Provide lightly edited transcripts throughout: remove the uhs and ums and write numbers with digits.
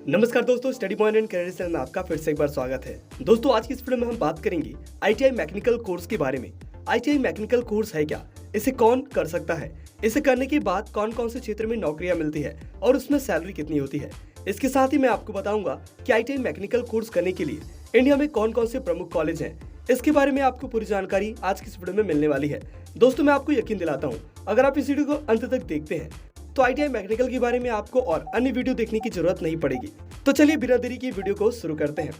नमस्कार दोस्तों, study point and career channel में आपका फिर से एक बार स्वागत है। दोस्तों, आज की इस वीडियो में हम बात करेंगे आईटीआई मैकेनिकल कोर्स के बारे में। आईटीआई मैकेनिकल कोर्स है क्या, इसे कौन कर सकता है, इसे करने के बाद कौन कौन से क्षेत्र में नौकरियां मिलती है और उसमें सैलरी कितनी होती है। इसके साथ ही मैं आपको बताऊंगा कि आईटीआई मैकेनिकल कोर्स करने के लिए इंडिया में कौन कौन से प्रमुख कॉलेज हैं। इसके बारे में आपको पूरी जानकारी आज की इस वीडियो में मिलने वाली है। दोस्तों, मैं आपको यकीन दिलाता हूँ, अगर आप इस वीडियो को अंत तक देखते हैं तो आईटीआई मैकेनिकल के बारे में आपको और अन्य वीडियो देखने की जरूरत नहीं पड़ेगी। तो चलिए बिना देरी की वीडियो को शुरू करते हैं।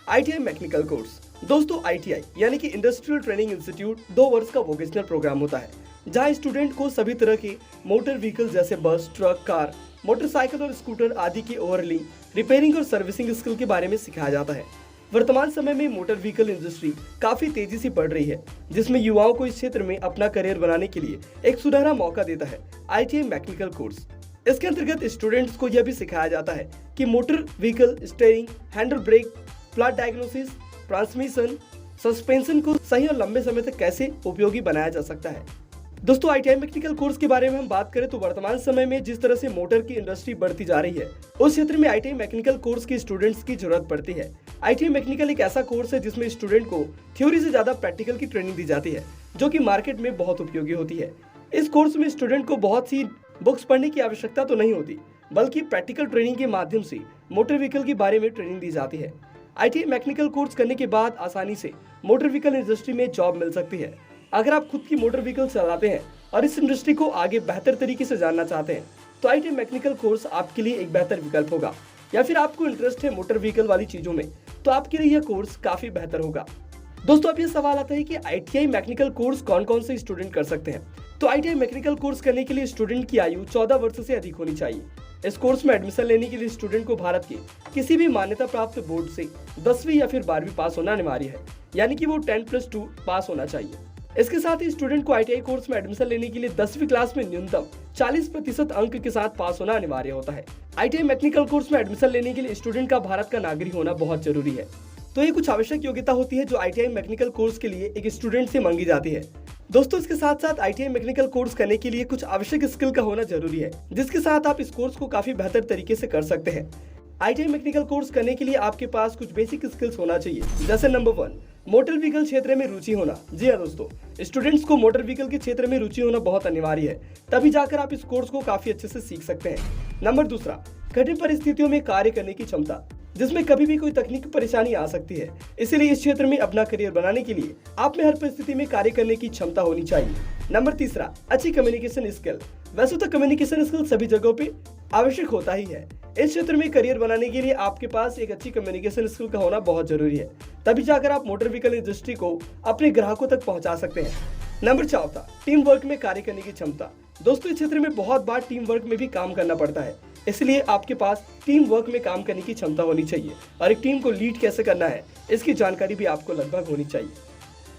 ITI mechanical course. दोस्तों, आईटीआई यानी कि इंडस्ट्रियल ट्रेनिंग इंस्टीट्यूट 2 वर्ष का वोकेशनल प्रोग्राम होता है, जहां स्टूडेंट को सभी तरह के मोटर व्हीकल जैसे बस, ट्रक, कार, मोटरसाइकिल और स्कूटर आदि की ओवरहॉलिंग, रिपेयरिंग और सर्विसिंग स्किल के बारे में सिखाया जाता है। वर्तमान समय में मोटर व्हीकल इंडस्ट्री काफी तेजी से बढ़ रही है, जिसमें युवाओं को इस क्षेत्र में अपना करियर बनाने के लिए एक सुनहरा मौका देता है आईटीआई मैकेनिकल कोर्स। इसके अंतर्गत स्टूडेंट्स को यह भी सिखाया जाता है कि motor vehicle steering, handle brake, flat diagnosis, transmission, suspension को सही और लंबे समय तक कैसे उपयोगी बनाया जा सकता है। दोस्तों, आईटीआई मैकेनिकल कोर्स के बारे में हम बात करें तो वर्तमान समय में जिस तरह से मोटर की इंडस्ट्री बढ़ती जा रही है, उस क्षेत्र में आईटीआई मैकेनिकल कोर्स के स्टूडेंट्स की जरूरत पड़ती है। आईटीआई मैकेनिकल एक ऐसा कोर्स है जिसमें स्टूडेंट को थ्योरी से ज्यादा प्रैक्टिकल की ट्रेनिंग दी जाती है, जो कि मार्केट में बहुत उपयोगी होती है। इस कोर्स में स्टूडेंट को बहुत सी बुक्स पढ़ने की आवश्यकता तो नहीं होती, बल्कि प्रैक्टिकल ट्रेनिंग के माध्यम से मोटर व्हीकल के बारे में ट्रेनिंग दी जाती है। आईटीआई मैकेनिकल कोर्स करने के बाद आसानी से मोटर व्हीकल इंडस्ट्री में जॉब मिल सकती है। अगर आप खुद की मोटर व्हीकल चलाते हैं और इस इंडस्ट्री को आगे बेहतर तरीके से जानना चाहते हैं, तो आईटीआई मैकेनिकल कोर्स आपके लिए एक बेहतर विकल्प होगा। या फिर आपको इंटरेस्ट है मोटर व्हीकल वाली चीजों में, तो आपके लिए यह कोर्स काफी बेहतर होगा। दोस्तों, अब ये सवाल आता है कि आईटीआई मैकेनिकल कोर्स कौन कौन से स्टूडेंट कर सकते हैं। तो आईटीआई मैकेनिकल कोर्स करने के लिए स्टूडेंट की आयु 14 वर्ष से अधिक होनी चाहिए। इस कोर्स में एडमिशन लेने के लिए स्टूडेंट को भारत के किसी भी मान्यता प्राप्त बोर्ड से 10वीं या फिर 12वीं पास होना अनिवार्य है, यानी कि वो 10+2 पास होना चाहिए। इसके साथ ही स्टूडेंट को आईटीआई कोर्स में एडमिशन लेने के लिए 10वीं क्लास में न्यूनतम 40% अंक के साथ पास होना अनिवार्य होता है। आईटीआई मैकेनिकल कोर्स में एडमिशन लेने के लिए स्टूडेंट का भारत का नागरिक होना बहुत जरूरी है। तो ये कुछ आवश्यक योग्यता होती है जो आईटीआई मैकेनिकल कोर्स के लिए एक स्टूडेंट से मांगी जाती है। दोस्तों, इसके साथ साथ आईटीआई मैकेनिकल कोर्स करने के लिए कुछ आवश्यक स्किल का होना जरूरी है, जिसके साथ आप इस कोर्स को काफी बेहतर तरीके से कर सकते हैं। आईटीआई मैकेनिकल कोर्स करने के लिए आपके पास कुछ बेसिक स्किल्स होना चाहिए, जैसे नंबर 1, मोटर व्हीकल क्षेत्र में रुचि होना। जी हाँ दोस्तों, स्टूडेंट्स को मोटर व्हीकल के क्षेत्र में रुचि होना बहुत अनिवार्य है, तभी जाकर आप इस कोर्स को काफी अच्छे से सीख सकते हैं। नंबर 2, कठिन परिस्थितियों में कार्य करने की क्षमता, जिसमें कभी भी कोई तकनीकी परेशानी आ सकती है। इसलिए इस क्षेत्र में अपना करियर बनाने के लिए आप में हर परिस्थिति में कार्य करने की क्षमता होनी चाहिए। नंबर 3, अच्छी कम्युनिकेशन स्किल। वैसे तो कम्युनिकेशन स्किल सभी जगहों पे आवश्यक होता ही है। इस क्षेत्र में करियर बनाने के लिए आपके पास एक अच्छी कम्युनिकेशन स्किल का होना बहुत जरूरी है, तभी जाकर आप मोटर व्हीकल इंडस्ट्री को अपने ग्राहकों तक पहुंचा सकते हैं। नंबर 4, टीम वर्क में कार्य करने की क्षमता। दोस्तों, इस क्षेत्र में बहुत बार टीम वर्क में भी काम करना पड़ता है, इसलिए आपके पास टीम वर्क में काम करने की क्षमता होनी चाहिए और एक टीम को लीड कैसे करना है, इसकी जानकारी भी आपको लगभग होनी चाहिए।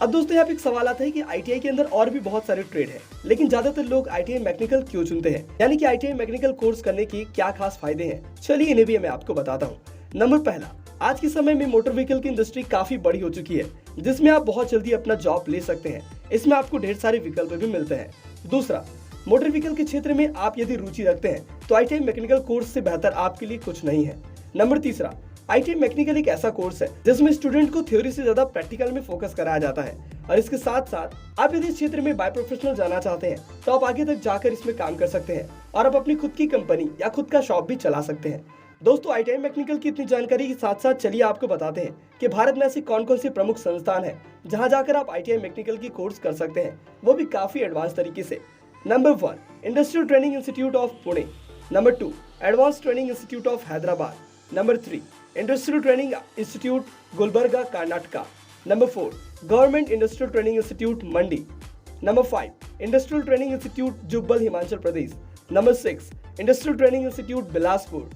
अब दोस्तों, यहाँ पे एक सवाल आता है कि आईटीआई के अंदर और भी बहुत सारे ट्रेड हैं, लेकिन ज्यादातर लोग आईटीआई मैकेनिकल क्यों चुनते हैं, यानी कि आईटीआई मैकेनिकल कोर्स करने के क्या खास फायदे हैं। चलिए इन्हें भी मैं आपको बताता हूँ। नंबर 1, आज के समय में मोटर व्हीकल की इंडस्ट्री काफी बड़ी हो चुकी है, जिसमें आप बहुत जल्दी अपना जॉब ले सकते हैं। इसमें आपको ढेर सारे विकल्प भी मिलते हैं। दूसरा, मोटर व्हीकल के क्षेत्र में आप यदि रुचि रखते हैं तो आईटीआई मैकेनिकल कोर्स से बेहतर आपके लिए कुछ नहीं है। नंबर 3, आईटीआई मैकेनिकल एक ऐसा कोर्स है जिसमें स्टूडेंट को थ्योरी से ज्यादा प्रैक्टिकल में फोकस कराया जाता है, और इसके साथ साथ आप यदि इस क्षेत्र में बाय प्रोफेशनल जाना चाहते हैं तो आप आगे तक जाकर इसमें काम कर सकते हैं और आप अपनी खुद की कंपनी या खुद का शॉप भी चला सकते हैं। दोस्तों, आईटीआई मैकेनिकल की इतनी जानकारी के साथ साथ चलिए आपको बताते हैं कि भारत में ऐसे कौन कौन से प्रमुख संस्थान हैं जहां जाकर आप आईटीआई मैकेनिकल की कोर्स कर सकते हैं, वो भी काफी एडवांस तरीके से। Number 1, industrial training institute of Pune. Number 2, advance training institute of Hyderabad. Number 3, industrial training institute Gulbarga, Karnataka. Number 4, government industrial training institute Mandi. Number 5, industrial training institute Jubbal, Himachal Pradesh. Number 6, industrial training institute Bilaspur.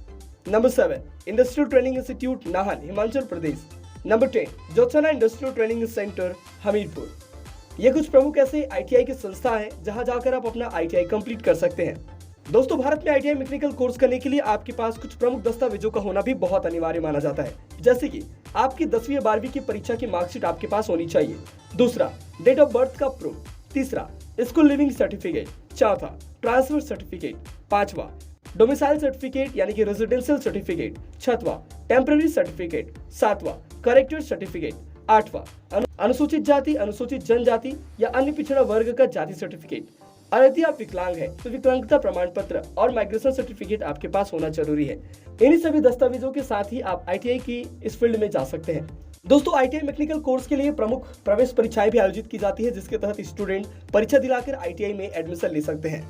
Number 7, industrial training institute Nahan, Himachal Pradesh. Number 10, Jyotsna industrial training centre, Hamirpur. ये कुछ प्रमुख ऐसे ITI के संस्था हैं जहां जाकर आप अपना आईटीआई कंप्लीट कर सकते हैं। दोस्तों, भारत में आईटीआई मैकेनिकल कोर्स करने के लिए आपके पास कुछ प्रमुख दस्तावेजों का होना भी बहुत अनिवार्य माना जाता है, जैसे कि आपकी 10वीं या 12वीं की परीक्षा की मार्कशीट आपके पास होनी चाहिए। दूसरा, डेट ऑफ बर्थ का प्रूफ। तीसरा, स्कूल लिविंग सर्टिफिकेट। चौथा, ट्रांसफर सर्टिफिकेट। पांचवा, डोमिसाइल सर्टिफिकेट यानी कि रेजिडेंशियल सर्टिफिकेट। 6वां टेम्पररी सर्टिफिकेट। 7वां करेक्टर सर्टिफिकेट। 8वां अनुसूचित जाति, अनुसूचित जनजाति या अन्य पिछड़ा वर्ग का जाति सर्टिफिकेट। और यदि आप विकलांग हैं तो विकलांगता प्रमाण पत्र और माइग्रेशन सर्टिफिकेट आपके पास होना जरूरी है। इन्हीं सभी दस्तावेजों के साथ ही आप ITI की इस फील्ड में जा सकते हैं। दोस्तों, ITI मैकेनिकल कोर्स के लिए प्रमुख प्रवेश परीक्षाएं भी आयोजित की जाती है, जिसके तहत स्टूडेंट परीक्षा दिलाकर ITI में एडमिशन ले सकते हैं।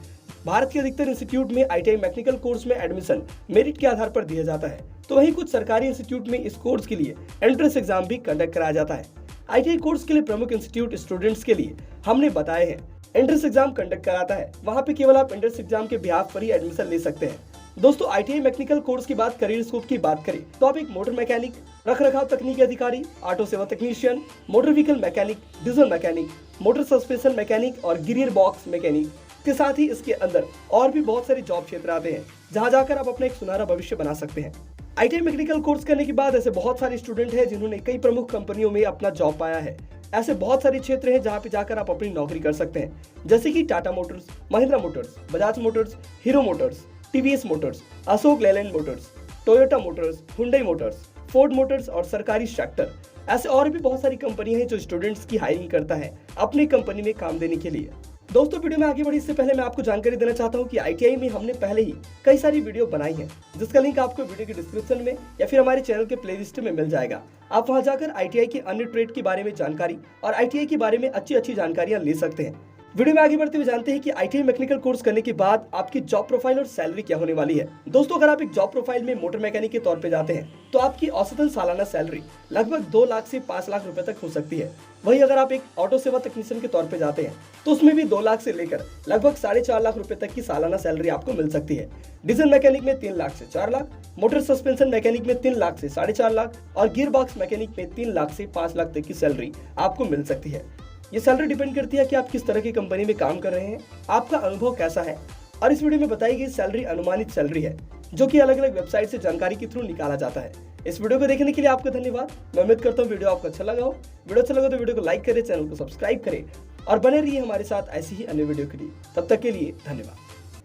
भारत के अधिकतर इंस्टीट्यूट में ITI मैकेनिकल कोर्स में एडमिशन मेरिट के आधार पर दिया जाता है, तो वहीं कुछ सरकारी इंस्टीट्यूट में इस कोर्स के लिए एंट्रेंस एग्जाम भी कंडक्ट कराया जाता है। ITI कोर्स के लिए प्रमुख इंस्टीट्यूट स्टूडेंट्स के लिए हमने बताए हैं। एंट्रेंस एग्जाम कंडक्ट कराता है, वहां पे केवल आप एंट्रेंस एग्जाम के बिहाफ पर ही एडमिशन ले सकते हैं। दोस्तों, ITI मैकेनिकल कोर्स की बात, करियर स्कोप की बात करें तो आप एक मोटर मैकेनिक, रखरखाव तकनीकी अधिकारी, ऑटो सेवा technician, motor vehicle mechanic, diesel mechanic, motor suspension mechanic और गियर बॉक्स मैकेनिक के साथ ही इसके अंदर और भी बहुत सारे जॉब क्षेत्र आते हैं, जहां जाकर आप अपना एक सुनहरा भविष्य बना सकते हैं। ITI मैकेनिकल कोर्स करने के बाद ऐसे बहुत सारे स्टूडेंट हैं जिन्होंने कई प्रमुख कंपनियों में अपना जॉब पाया है। ऐसे बहुत सारे क्षेत्र हैं जहां पे जाकर आप अपनी नौकरी कर सकते हैं, जैसे कि Tata Motors, Mahindra Motors, Bajaj Motors, hero Motors, TVS Motors, Ashok Leyland Motors, Toyota Motors, Hyundai Motors, Ford Motors और सरकारी सेक्टर। ऐसे और भी बहुत सारी कंपनियां हैं जो स्टूडेंट्स की हायरिंग करता है अपनी कंपनी में काम देने के लिए। दोस्तों, वीडियो में आगे बढ़े इससे पहले मैं आपको जानकारी देना चाहता हूं कि ITI में हमने पहले ही कई सारी वीडियो बनाई हैं, जिसका लिंक आपको वीडियो के डिस्क्रिप्शन में या फिर हमारे चैनल के प्लेलिस्ट में मिल जाएगा। आप वहां जाकर ITI के अन्य ट्रेड के बारे में जानकारी और ITI के बारे में अच्छी जानकारियां ले सकते हैं। वीडियो में आगे बढ़ते हुए जानते हैं कि ITI मैकेनिकल कोर्स करने के बाद आपकी जॉब प्रोफाइल और सैलरी क्या होने वाली है। दोस्तों, अगर आप एक जॉब प्रोफाइल में मोटर मैकेनिक के तौर पे जाते हैं तो आपकी औसतन सालाना सैलरी लगभग 2 लाख से 5 लाख रुपए तक हो सकती है। वहीं अगर आप एक ऑटो सेवा टेक्नीशियन के तौर पे जाते हैं तो उसमें भी 2 लाख से लेकर लगभग 4.5 लाख रुपए तक की सालाना सैलरी आपको मिल सकती है। डीजल मैकेनिक में 3 लाख से 4 लाख, मोटर सस्पेंशन मैकेनिक में 3 लाख से 4.5 लाख और गियर बॉक्स मैकेनिक में 3 लाख से 5 लाख तक की सैलरी आपको मिल सकती है। ये सैलरी डिपेंड करती है कि आप किस तरह की कंपनी में काम कर रहे हैं, आपका अनुभव कैसा है। और इस वीडियो में बताई गई सैलरी अनुमानित सैलरी है, जो कि अलग अलग वेबसाइट से जानकारी के थ्रू निकाला जाता है। इस वीडियो को देखने के लिए आपका धन्यवाद। मैं उम्मीद करता हूँ वीडियो आपको अच्छा लगा हो। वीडियो अच्छा लगा तो वीडियो को लाइक करें, चैनल को सब्सक्राइब करें और बने रहिए हमारे साथ ऐसी ही अन्य वीडियो के लिए। तब तक के लिए धन्यवाद।